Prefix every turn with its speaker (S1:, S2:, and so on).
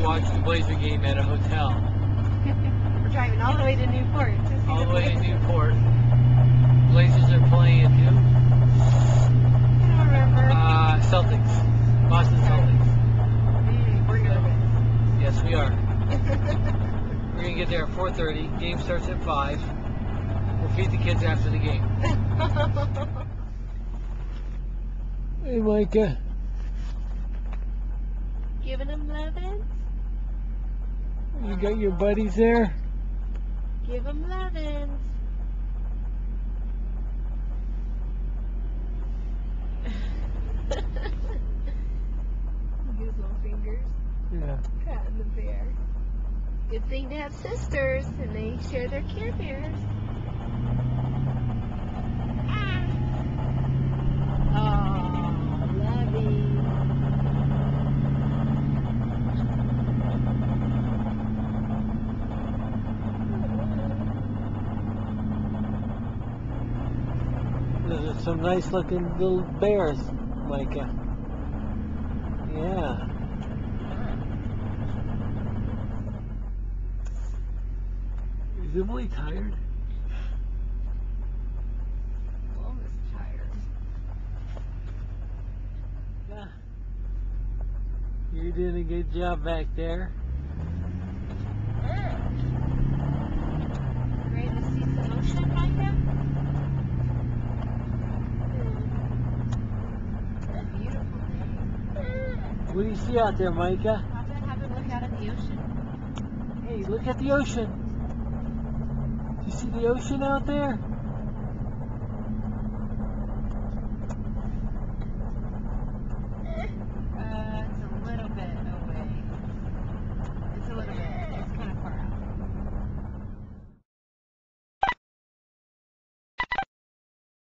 S1: watch the Blazer game at a hotel.
S2: We're driving all the way to Newport to see
S1: All
S2: the
S1: the way to
S2: Blazers.
S1: Newport. Blazers are playing at who?
S2: I don't remember.
S1: Celtics. Boston Celtics.
S2: We're nervous.
S1: Yes, we are. We're going to get there at 4:30. Game starts at 5. We'll feed the kids after the game. Hey, Micah.
S2: Giving them lovin'?
S1: You got your buddies there?
S2: Give them lovin'. Use little fingers.
S1: Yeah.
S2: Patting the bear. Good thing to have sisters and they share their Care Bears. Oh, lovey.
S1: Those are some nice looking little bears, Micah. Yeah. Is Emily tired?
S2: Almost tired.
S1: Yeah. You're doing a good job back there.
S2: Ready to see some ocean, Micah? It's a beautiful day.
S1: What do you see out there, Micah?
S2: How about have a look out at the ocean?
S1: Hey, look at the ocean. Do you see the ocean out there?